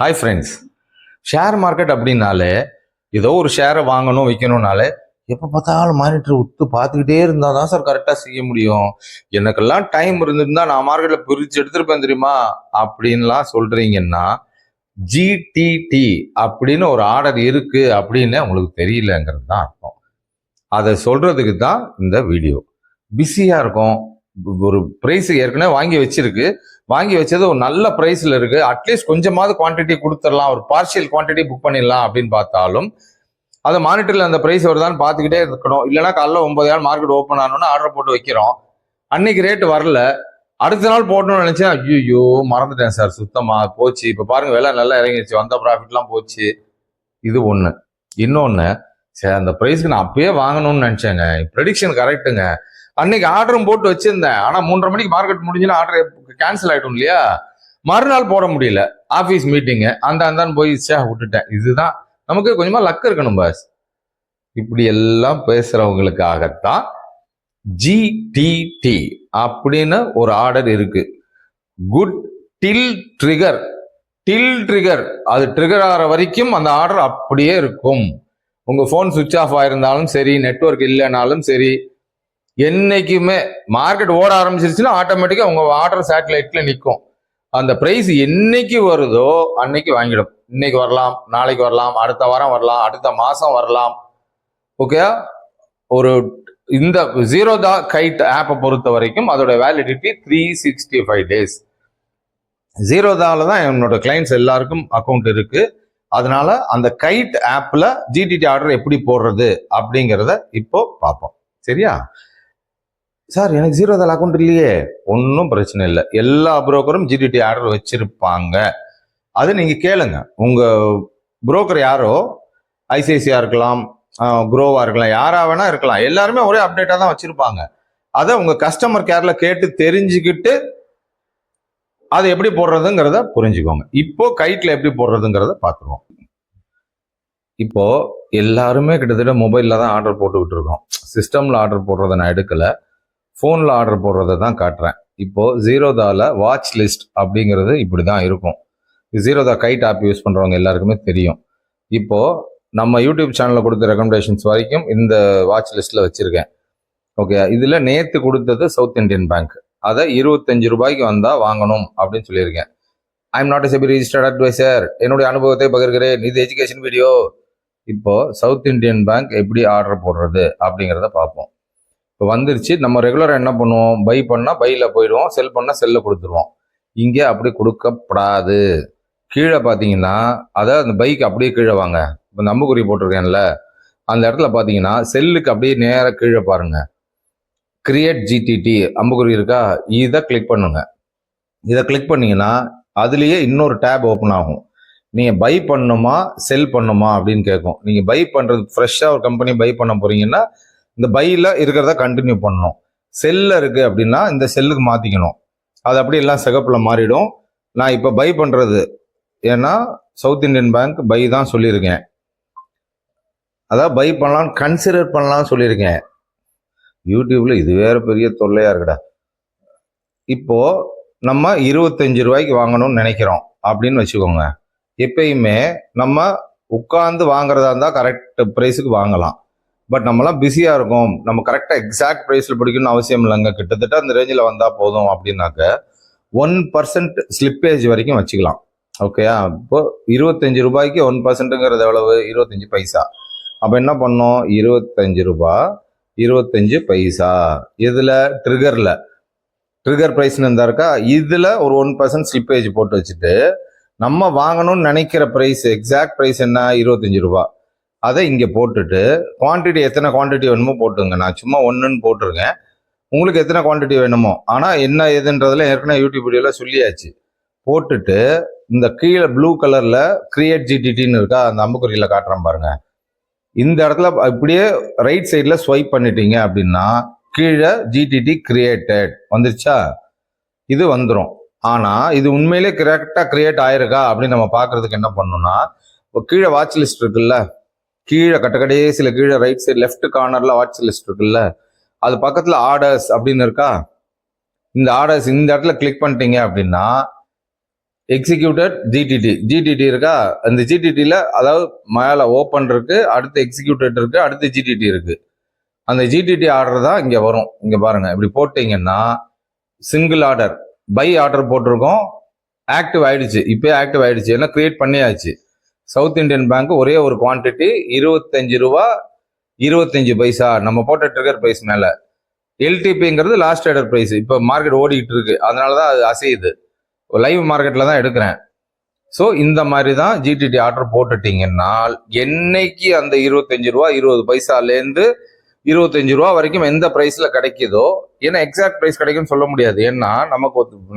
Hi friends. Share market அப்படின்னாலே ஏதோ ஒரு ஷேரை வாங்கணும் விற்கணும்னாலே எப்போ பார்த்தாலும் மானிட்டர் உத்து பார்த்துக்கிட்டே இருந்தால் தான் சார் கரெக்டாக செய்ய முடியும். எனக்கெல்லாம் டைம் இருந்திருந்தா நான் மார்க்கெட்டில் பிரித்து எடுத்துருப்பேன் தெரியுமா அப்படின்லாம் சொல்கிறீங்கன்னா, ஜிடிடி அப்படின்னு ஒரு ஆர்டர் இருக்கு அப்படின்னு உங்களுக்கு தெரியலங்கிறது தான் அர்த்தம். அதை சொல்றதுக்கு தான் இந்த வீடியோ. பிஸியாக இருக்கும், ஒரு ப்ரைஸ் ஏற்கனவே வாங்கி வச்சது ஒரு நல்ல ப்ரைஸில் இருக்கு, அட்லீஸ்ட் கொஞ்சமாவது குவான்டிட்டி கொடுத்துடலாம், ஒரு பார்ஷியல் குவான்டிட்டி புக் பண்ணிடலாம் அப்படின்னு பார்த்தாலும் அதை மானிட்டரில் அந்த ப்ரைஸ் வருதான்னு பார்த்துக்கிட்டே இருக்கணும். இல்லைன்னா காலைல 9 மார்க்கெட் ஓப்பன் ஆனோன்னா ஆர்டர் போட்டு வைக்கிறோம், அன்னைக்கு ரேட்டு வரல, அடுத்த நாள் போடணும்னு நினைச்சேன், ஐயோ மறந்துட்டேன் சார், சுத்தமா போச்சு. இப்போ பாருங்க விலை நல்லா இறங்கிடுச்சு, வந்த ப்ராஃபிட்லாம் போச்சு. இது ஒன்று. இன்னொன்று, சரி அந்த ப்ரைஸ்க்கு நான் அப்பயே வாங்கணும்னு நினைச்சேங்க, ப்ரெடிக்ஷன் கரெக்டுங்க, அன்னைக்கு ஆர்டரும் போட்டு வச்சிருந்தேன், ஆனா 3:30 மணிக்கு மார்க்கெட் முடிஞ்சுன்னா ஆர்டர் கேன்சல் ஆயிடும் இல்லையா, மறுநாள் போட முடியல, ஆபீஸ் மீட்டிங்கு அந்தான்னு போய் விட்டுட்டேன். இதுதான் நமக்கு கொஞ்சமா லக் இருக்கணும் பாஸ். இப்படி எல்லாம் பேசுறவங்களுக்காகத்தான் ஜிடிடி அப்படின்னு ஒரு ஆர்டர் இருக்கு. குட் டில் ட்ரிகர். அது ட்ரிகர் ஆகிற வரைக்கும் அந்த ஆர்டர் அப்படியே இருக்கும். உங்க போன் சுவிட்ச் ஆஃப் ஆயிருந்தாலும் சரி, நெட்வொர்க் இல்லைனாலும் சரி, என்னைக்குமே மார்க்கெட் ஓட ஆரம்பிச்சிருச்சுன்னா ஆட்டோமேட்டிக்கா உங்க ஆர்டர் சேட்டலைட்ல நிற்கும். அந்த பிரைஸ் என்னைக்கு வருதோ அன்னைக்கு வாங்கிடும். இன்னைக்கு வரலாம், நாளைக்கு வரலாம், அடுத்த வாரம் வரலாம், அடுத்த மாசம் வரலாம். ஓகே, ஒரு இந்த ஜீரோதா கைட் ஆப்பை பொறுத்த வரைக்கும் அதோட வேலிடிட்டி 365 days. ஜீரோதால தான் என்னோட கிளைண்ட்ஸ் எல்லாருக்கும் அக்கௌண்ட் இருக்கு. அதனால அந்த கைட் ஆப்ல ஜிடிடி ஆர்டர் எப்படி போடுறது அப்படிங்கிறத இப்போ பார்ப்போம். சரியா சார், எனக்கு ஜீரோதால அக்கௌண்ட் இல்லையே, ஒன்றும் பிரச்சனை இல்லை, எல்லா புரோக்கரும் ஜிடிடி ஆர்டர் வச்சிருப்பாங்க. அது நீங்க கேளுங்க, உங்க புரோக்கர் யாரோ, ஐசிஐசியா இருக்கலாம், குரோவா இருக்கலாம், யாரா வேணா இருக்கலாம், எல்லாருமே ஒரே அப்டேட்டா தான் வச்சிருப்பாங்க. அதை உங்க கஸ்டமர் கேர்ல கேட்டு தெரிஞ்சுக்கிட்டு அதை எப்படி போடுறதுங்கிறத புரிஞ்சுக்கோங்க. இப்போ கைட்ல எப்படி போடுறதுங்கிறத பார்த்துருவோம். இப்போ எல்லாருமே கிட்டத்தட்ட மொபைல்ல தான் ஆர்டர் போட்டுக்கிட்டு இருக்கோம். சிஸ்டம்ல ஆர்டர் போடுறதை நான் எடுக்கல, ஃபோனில் ஆர்டர் போடுறதை தான் காட்டுறேன். இப்போ ஜீரோதால வாட்ச் லிஸ்ட் அப்படிங்கிறது இப்படி தான் இருக்கும். ஜீரோதா கைட் ஆப் யூஸ் பண்ணுறவங்க எல்லாருக்குமே தெரியும். இப்போ நம்ம யூடியூப் சேனலில் கொடுத்த ரெக்கமெண்டேஷன்ஸ் வரைக்கும் இந்த வாட்ச் லிஸ்ட்டில் வச்சுருக்கேன். ஓகே, இதில் நேற்று கொடுத்தது சவுத் இந்தியன் பேங்க், அதை 25 ரூபாய்க்கு வந்தால் வாங்கணும் அப்படின்னு சொல்லியிருக்கேன். I am not a SEBI registered advisor, என்னுடைய அனுபவத்தை பகிர்கிறேன், இது எஜுகேஷன் வீடியோ. இப்போ சவுத் இந்தியன் பேங்க் எப்படி ஆர்டர் போடுறது அப்படிங்கிறத பார்ப்போம். இப்போ வந்துருச்சு. நம்ம ரெகுலராக என்ன பண்ணுவோம், பை பண்ணால் பையில் போயிடுவோம், செல் பண்ணால் செல்லில் கொடுத்துருவோம். இங்கே அப்படி கொடுக்கப்படாது. கீழே பார்த்தீங்கன்னா, அதாவது அந்த பைக்கு அப்படியே கீழே வாங்க, இப்போ நம்புக்குறி போட்டிருக்கேன்ல அந்த இடத்துல பார்த்தீங்கன்னா செல்லுக்கு அப்படியே நேராக கீழே பாருங்க, கிரியேட் ஜிடிடி அம்புக்குறி இருக்கா, இதை கிளிக் பண்ணுங்க. இதை கிளிக் பண்ணீங்கன்னா அதுலேயே இன்னொரு டேப் ஓப்பன் ஆகும். நீங்கள் பை பண்ணுமா செல் பண்ணுமா அப்படின்னு கேட்கும். நீங்கள் பை பண்ணுறது ஃப்ரெஷ்ஷாக ஒரு கம்பெனி பை பண்ண போறீங்கன்னா இந்த பையில் இருக்கிறத கண்டினியூ பண்ணணும். செல்லில் இருக்குது அப்படின்னா இந்த செல்லுக்கு மாற்றிக்கணும். அது அப்படி எல்லாம் சிகப்பில் மாறிடும். நான் இப்போ பை பண்ணுறது ஏன்னா சவுத் இந்தியன் பேங்க் பை தான் சொல்லியிருக்கேன், அதாவது பை பண்ணலாம்னு கன்சிடர் பண்ணலாம்னு சொல்லியிருக்கேன். யூடியூப்ல இது வேற பெரிய தொல்லையா இருக்குடா. இப்போ நம்ம 25 ரூபாய்க்கு வாங்கணும்னு நினைக்கிறோம் அப்படின்னு வச்சுக்கோங்க. எப்பயுமே நம்ம உட்கார்ந்து வாங்குறதா இருந்தால் கரெக்ட் ப்ரைஸுக்கு வாங்கலாம். பட் நம்மளாம் பிஸியாக இருக்கும், நம்ம கரெக்டாக எக்ஸாக்ட் ப்ரைஸில் பிடிக்கணும்னு அவசியம் இல்லைங்க. கிட்டத்தட்ட அந்த ரேஞ்சில் வந்தால் போதும் அப்படின்னாக்க 1% ஸ்லிப்பேஜ் வரைக்கும் வச்சுக்கலாம். ஓகேயா, இப்போ 25 ரூபாய்க்கு 1%ங்கிறது எவ்வளவு, 25 பைசா. அப்போ என்ன பண்ணோம், 25 ரூபாய் 25 பைசா. இதில் ட்ரிகர் ப்ரைஸ்னு இருந்தா இருக்கா, இதில் ஒரு 1% ஸ்லிப்பேஜ் போட்டு வச்சுட்டு நம்ம வாங்கணும்னு நினைக்கிற ப்ரைஸ், எக்ஸாக்ட் ப்ரைஸ் என்ன, 25 ரூபா. அதை இங்கே போட்டுட்டு குவான்டிட்டி எத்தனை குவான்டிட்டி வேணுமோ போட்டுங்க. நான் சும்மா 1ன்னு போட்டிருக்கேன், உங்களுக்கு எத்தனை குவான்டிட்டி வேணுமோ. ஆனால் என்ன ஏதுன்றதுல ஏற்கனவே யூடியூப் வீடியோவில் சொல்லியாச்சு. போட்டுட்டு இந்த கீழே ப்ளூ கலரில் கிரியேட் ஜிடிடின்னு இருக்கா, அந்த அம்புக்குறியில் காட்டுறேன் பாருங்க. இந்த இடத்துல அப்படியே ரைட் சைடில் ஸ்வைப் பண்ணிட்டீங்க அப்படின்னா கீழே ஜிடிடி கிரியேட்டட் வந்துருச்சா, இது வந்துடும். ஆனால் இது உண்மையிலே கரெக்டாக கிரியேட் ஆயிருக்கா அப்படின்னு நம்ம பார்க்கறதுக்கு என்ன பண்ணணும்னா, இப்போ கீழே வாட்ச் லிஸ்ட் இருக்குல்ல, கீழே கடைசியில் கீழே ரைட் சைடு லெஃப்ட் கார்னர்ல வாட்ச் லிஸ்ட் இருக்குல்ல, அது பக்கத்தில் ஆர்டர்ஸ் அப்படின்னு இருக்கா, இந்த ஆர்டர்ஸ் இந்த இடத்துல கிளிக் பண்ணிட்டீங்க அப்படின்னா எக்ஸிக்யூட்டட் ஜிடிடி இருக்கா, அந்த ஜிடிடியில் அதாவது மேலே ஓப்பன் இருக்கு, அடுத்து எக்ஸிக்யூட்டட் இருக்கு, அடுத்து ஜிடிடி இருக்கு. அந்த ஜிடிடி ஆர்டர் தான் இங்கே வரும். இங்கே பாருங்க, இப்படி போட்டிங்கன்னா சிங்கிள் ஆர்டர் பை ஆர்டர் போட்டிருக்கோம், ஆக்டிவ் ஆயிடுச்சு. இப்போ ஆக்டிவ் ஆயிடுச்சு, ஏன்னா கிரியேட் பண்ணியாச்சு. சவுத் இந்தியன் பேங்க் ஒரே ஒரு குவான்டிட்டி 25 ரூபா 25 பைசா நம்ம போட்ட ட்ரிகர் பிரைஸ் மேல. எல்டிபிங்கிறது லாஸ்ட் ஆர்டர் பிரைஸ். இப்போ மார்க்கெட் ஓடிக்கிட்டு இருக்கு, அதனால தான் அது அசையுது. லைவ் மார்க்கெட்ல தான் எடுக்கிறேன். ஸோ இந்த மாதிரி தான் ஜிடிடி ஆர்டர் போட்டுட்டீங்கன்னா என்னைக்கு அந்த 25 ரூபா 20 பைசாலேருந்து 25 ரூபா வரைக்கும் எந்த பிரைஸ்ல கிடைக்குதோ, ஏன்னா எக்ஸாக்ட் பிரைஸ் கிடைக்கும்னு சொல்ல முடியாது. ஏன்னா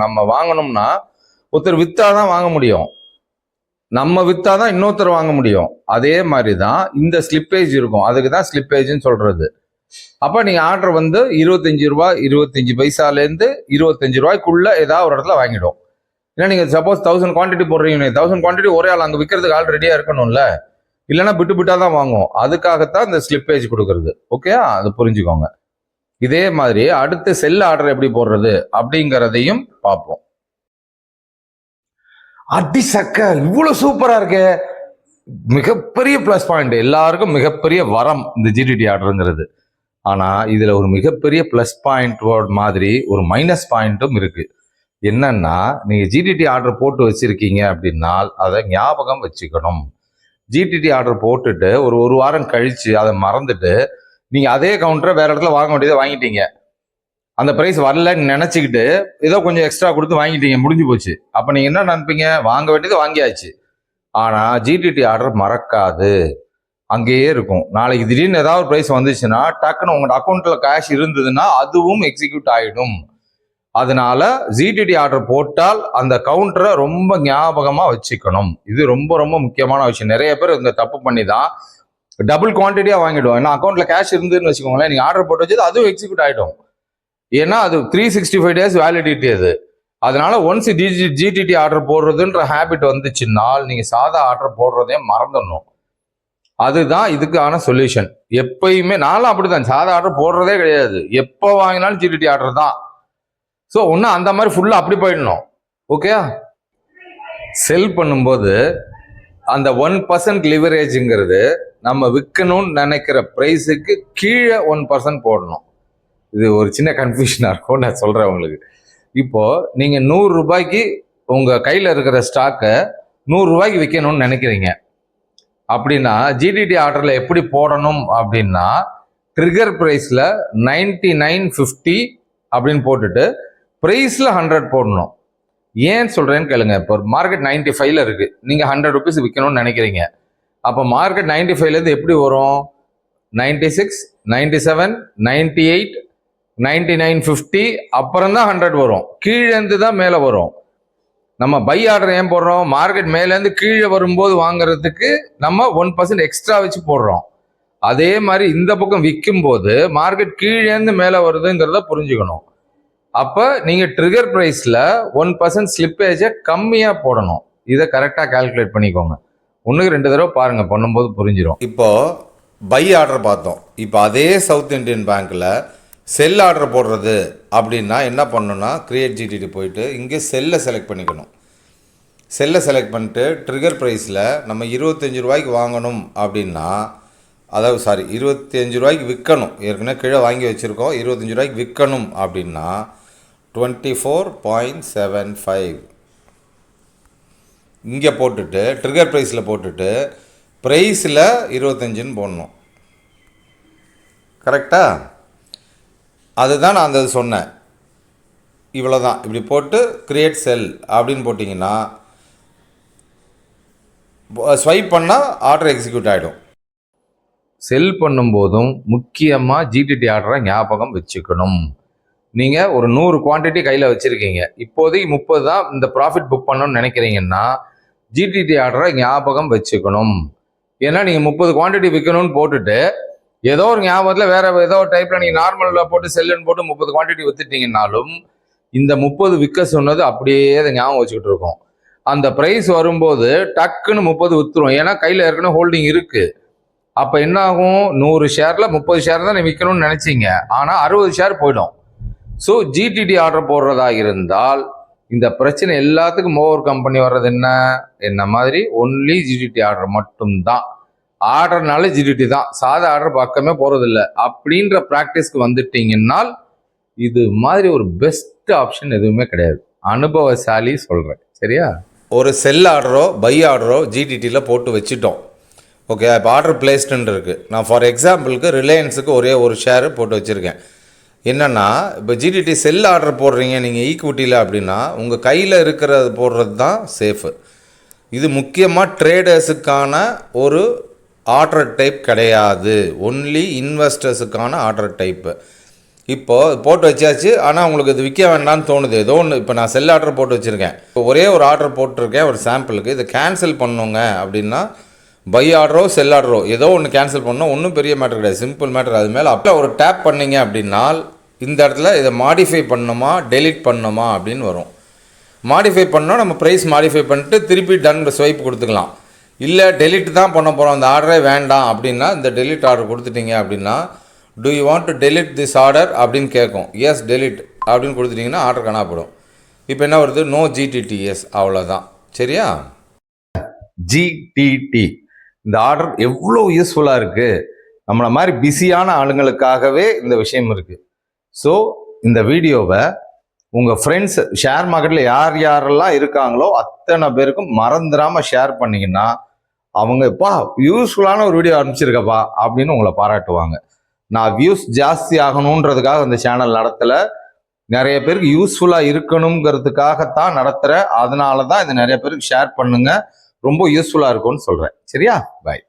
நம்ம வாங்கணும்னா ஒருத்தர் வித்தாதான் வாங்க முடியும், நம்ம வித்தாதான் இன்னொருத்தர் வாங்க முடியும். அதே மாதிரி தான் இந்த ஸ்லிப்பேஜ் இருக்கும், அதுக்கு தான் ஸ்லிப்பேஜ்னு சொல்றது. அப்ப நீங்க ஆர்டர் 25 ரூபா 25 பைசாலேருந்து 25 ரூபாய்க்குள்ள ஏதாவது ஒரு இடத்துல வாங்கிடும். ஏன்னா நீங்க சப்போஸ் 1000 குவான்டிட்டி போடுறீங்க, 1000 குவான்டிட்டி ஒரே ஆள் அங்க விற்கிறதுக்கு ஆள் ரெடியா இருக்கணும்ல, இல்லைன்னா விட்டு விட்டா தான் வாங்கும். அதுக்காகத்தான் இந்த ஸ்லிப்பேஜ் கொடுக்கறது. ஓகே, அது புரிஞ்சுக்கோங்க. இதே மாதிரி அடுத்து செல் ஆர்டர் எப்படி போடுறது அப்படிங்கிறதையும் பார்ப்போம். அடி சக்க, இவ்வளவு சூப்பரா இருக்கு. மிகப்பெரிய பிளஸ் பாயிண்ட், எல்லாருக்கும் மிகப்பெரிய வரம் இந்த ஜிடிடி ஆர்டருங்கிறது. ஆனா இதுல ஒரு மிகப்பெரிய பிளஸ் பாயிண்ட் மாதிரி ஒரு மைனஸ் பாயிண்ட்டும் இருக்கு. என்னன்னா, நீங்க ஜிடிடி ஆர்டர் போட்டு வச்சிருக்கீங்க அப்படின்னா அதை ஞாபகம் வச்சுக்கணும். ஜிடிடி ஆர்டர் போட்டுட்டு ஒரு வாரம் கழிச்சு அதை மறந்துட்டு நீங்க அதே கவுண்டரை வேற இடத்துல வாங்க வேண்டியதை வாங்கிட்டீங்க. அந்த பிரைஸ் வரலன்னு நினைச்சுக்கிட்டு ஏதோ கொஞ்சம் எக்ஸ்ட்ரா கொடுத்து வாங்கிட்டீங்க, முடிஞ்சு போச்சு. அப்ப நீங்க என்ன நினைப்பீங்க, வாங்க வேண்டியது வாங்கியாச்சு. ஆனா ஜிடிடி ஆர்டர் மறக்காது, அங்கேயே இருக்கும். நாளைக்கு திடீர்னு ஏதாவது பிரைஸ் வந்துச்சுன்னா டக்குன்னு உங்களோட அக்கௌண்ட்ல கேஷ் இருந்ததுன்னா அதுவும் எக்ஸிக்யூட் ஆயிடும். அதனால ஜிடிடி ஆர்டர் போட்டால் அந்த கவுண்டரை ரொம்ப ஞாபகமா வச்சுக்கணும். இது ரொம்ப ரொம்ப முக்கியமான விஷயம். நிறைய பேர் இந்த தப்பு பண்ணி தான் டபுள் குவான்டிட்டியா வாங்கிடுவோம். ஏன்னா அக்கௌண்ட்ல கேஷ் இருந்துன்னு வச்சுக்கோங்களேன், நீங்க ஆர்டர் போட்டு வச்சது அதுவும் எக்ஸிக்யூட் ஆயிடும். ஏன்னா அது 365 டேஸ் வேலிடிட்டி அது. அதனால ஒன்ஸ் ஜிடிடி ஆர்டர் போடுறதுன்ற ஹேபிட் வந்துச்சுன்னா நீங்க சாதா ஆர்டர் போடுறதே மறந்துடணும். அதுதான் இதுக்கான சொல்யூஷன். எப்பயுமே நானும் அப்படிதான், சாதா ஆர்டர் போடுறதே கிடையாது. எப்போ வாங்கினாலும் ஜிடிடி ஆர்டர் தான். ஸோ ஒன்று அந்த மாதிரி ஃபுல்லாக அப்படி போயிடணும். ஓகே, செல் பண்ணும்போது அந்த 1% லிவரேஜுங்கிறது நம்ம விற்கணும்னு நினைக்கிற ப்ரைஸுக்கு கீழே 1% போடணும். இது ஒரு சின்ன கன்ஃபியூஷனாக இருக்கும், நான் சொல்கிறேன் உங்களுக்கு. இப்போ நீங்கள் 100 ரூபாய்க்கு உங்கள் கையில் இருக்கிற ஸ்டாக்கை 100 ரூபாய்க்கு விற்கணும்னு நினைக்கிறீங்க அப்படின்னா ஜிடிடி ஆர்டரில் எப்படி போடணும் அப்படின்னா, ட்ரிகர் ப்ரைஸில் 99.50 அப்படின்னு போட்டுட்டு ப்ரைஸில் 100 போடணும். ஏன் சொல்கிறேன்னு கேளுங்க. இப்போ மார்க்கெட் 95ல இருக்குது, நீங்கள் 100 ருபீஸ் விற்கணும்னு நினைக்கிறீங்க. அப்போ மார்க்கெட் 95லேருந்து எப்படி வரும், 96, 97, 98, 99.50 அப்புறம் தான் 100 வரும். கீழேருந்து தான் மேலே வரும். நம்ம பை ஆர்டர் ஏன் போடுறோம், மார்க்கெட் மேலேருந்து கீழே வரும்போது வாங்குறதுக்கு நம்ம 1% எக்ஸ்ட்ரா வச்சு போடுறோம். அதே மாதிரி இந்த பக்கம் விற்கும் போது மார்க்கெட் கீழேருந்து மேலே வருதுங்கிறத புரிஞ்சுக்கணும். அப்போ நீங்கள் ட்ரிகர் ப்ரைஸில் 1% ஸ்லிப்பேஜை கம்மியாக போடணும். இதை கரெக்டாக கால்குலேட் பண்ணிக்கோங்க. 1-2 தடவை பாருங்கள், பண்ணும்போது புரிஞ்சிடும். இப்போ பை ஆர்டர் பார்த்தோம். இப்போ அதே சவுத் இந்தியன் பேங்க்கில் செல் ஆர்டர் போடுறது அப்படின்னா என்ன பண்ணணும்னா, கிரியேட் ஜிடிடி போயிட்டு இங்கே செல்லை செலக்ட் பண்ணிக்கணும். செல்லை செலக்ட் பண்ணிட்டு ட்ரிகர் ப்ரைஸில் நம்ம 25 ரூபாய்க்கு வாங்கணும் அப்படின்னா, அதாவது 25 ரூபாய்க்கு விற்கணும். ஏற்கனவே கீழே வாங்கி வச்சுருக்கோம், 25 ரூபாய்க்கு விற்கணும் அப்படின்னா 24.75 இங்கே போட்டுட்டு ட்ரிகர் ப்ரைஸில் போட்டுட்டு ப்ரைஸில் 25ன்னு போடணும். கரெக்டா? அதுதான் நான் அந்த சொன்னேன். இவ்வளோ தான். இப்படி போட்டு கிரியேட் செல் அப்படின்னு போட்டிங்கன்னா ஸ்வைப் பண்ணால் ஆர்டர் எக்ஸிக்யூட் ஆகிடும். செல் பண்ணும்போதும் முக்கியமாக ஜிடிடி ஆர்டரை ஞாபகம் வச்சுக்கணும். நீங்கள் ஒரு 100 குவான்டிட்டி கையில் வச்சுருக்கீங்க, இப்போதைக்கு 30 தான் இந்த ப்ராஃபிட் புக் பண்ணணும்னு நினைக்கிறீங்கன்னா ஜிடிடி ஆர்டரை ஞாபகம் வச்சுக்கணும். ஏன்னா நீங்கள் 30 குவான்டிட்டி விற்கணும்னு போட்டுட்டு ஏதோ ஒரு ஞாபகத்தில் வேறு ஏதோ ஒரு டைப்பில் நீங்கள் நார்மலில் போட்டு செல்லுன்னு போட்டு 30 குவான்டிட்டி விற்றுட்டீங்கன்னாலும் இந்த 30 விற்க சொன்னது அப்படியே அதை ஞாபகம் வச்சுக்கிட்டு இருக்கோம். அந்த ப்ரைஸ் வரும்போது டக்குன்னு 30 விற்றுரும், ஏன்னா கையில் ஏற்கனவே ஹோல்டிங் இருக்குது. அப்போ என்ன ஆகும், 100 ஷேரில் 30 ஷேர் தான் விற்கணும்னு நினச்சிங்க, ஆனால் 60 ஷேர் போயிடும். ஸோ ஜிடிடி ஆர்டர் போடுறதா இருந்தால் இந்த பிரச்சனை எல்லாத்துக்கும் ஓவர் கம் பண்ணி வர்றது என்ன மாதிரி ஒன்லி ஜிடிடி ஆர்டர் மட்டும்தான். ஆர்டர்னால ஜிடிடி தான், சாதா ஆர்டர் பக்கமே போறதில்ல அப்படின்ற ப்ராக்டிஸ்க்கு வந்துட்டீங்கன்னால் இது மாதிரி ஒரு பெஸ்ட் ஆப்ஷன் எதுவுமே கிடையாது. அனுபவசாலி சொல்கிறேன். சரியா? ஒரு செல் ஆர்டரோ பை ஆர்டரோ ஜிடிடியில் போட்டு வச்சுட்டோம். ஓகே, இப்போ ஆர்டர் பிளேஸ்டுன்னு இருக்குது. நான் ஃபார் எக்ஸாம்பிளுக்கு ரிலையன்ஸுக்கு ஒரே ஒரு ஷேரு போட்டு வச்சுருக்கேன். என்னென்னா, இப்போ ஜிடிடி செல் ஆர்டர் போடுறீங்க நீங்கள் ஈக்விட்டியில் அப்படின்னா உங்கள் கையில் இருக்கிறது போடுறது தான் சேஃபு. இது முக்கியமாக ட்ரேடர்ஸுக்கான ஒரு ஆர்டர் டைப் கிடையாது, ஒன்லி இன்வெஸ்டர்ஸுக்கான ஆர்டர் டைப்பு. இப்போது போட்டு வச்சாச்சு, ஆனால் உங்களுக்கு இது விற்க வேண்டாம்னு தோணுது. ஏதோ ஒன்று, இப்போ நான் செல் ஆர்டர் போட்டு வச்சுருக்கேன், இப்போ ஒரே ஒரு ஆர்டர் போட்டிருக்கேன் ஒரு சாம்பிளுக்கு, இதை கேன்சல் பண்ணுங்க அப்படின்னா பை ஆர்டரோ செல் ஆர்டரோ ஏதோ ஒன்று கேன்சல் பண்ணோம், ஒன்றும் பெரிய மேட்டர் கிடையாது, சிம்பிள் மேட்டர். அது மேலே அப்போ ஒரு டேப் பண்ணிங்க அப்படின்னா இந்த இடத்துல இதை மாடிஃபை பண்ணணுமா டெலிட் பண்ணணுமா அப்படின்னு வரும். மாடிஃபை பண்ணால் நம்ம ப்ரைஸ் மாடிஃபை பண்ணிட்டு திருப்பி டன் ஸ்வைப் கொடுத்துக்கலாம். இல்லை டெலிட் தான் பண்ண போகிறோம், அந்த ஆர்டரே வேண்டாம் அப்படின்னா இந்த டெலிட் ஆர்டர் கொடுத்துட்டீங்க அப்படின்னா to you want to delete this order அப்படின்னு கேட்கும். எஸ் டெலிட் அப்படின்னு கொடுத்துட்டிங்கன்னா ஆர்டர் காணப்படும். இப்போ என்ன வருது? நோ ஜிடிடிஎஸ், அவ்வளோதான். சரியா? ஜிடிடி இந்த ஆர்டர் எவ்வளோ யூஸ்ஃபுல்லாக இருக்குது. நம்மளை மாதிரி பிஸியான ஆளுங்களுக்காகவே இந்த விஷயம் இருக்குது. ஸோ இந்த வீடியோவை உங்கள் ஃப்ரெண்ட்ஸ் ஷேர் மார்க்கெட்டில் யார் யாரெல்லாம் இருக்காங்களோ அத்தனை பேருக்கும் மறந்துடாமல் ஷேர் பண்ணிங்கன்னா அவங்க எப்பா யூஸ்ஃபுல்லான ஒரு வீடியோ அனுப்பிச்சிருக்கப்பா அப்படின்னு உங்களை பாராட்டுவாங்க. நான் வியூஸ் ஜாஸ்தி ஆகணுன்றதுக்காக இந்த சேனல் நடத்தலை, நிறைய பேருக்கு யூஸ்ஃபுல்லாக இருக்கணுங்கிறதுக்காகத்தான் நடத்துகிறேன். அதனால தான் இதை நிறைய பேருக்கு ஷேர் பண்ணுங்க, ரொம்ப யூஸ்ஃபுல்லாக இருக்கும்னு சொல்கிறேன். சரியா? பாய்.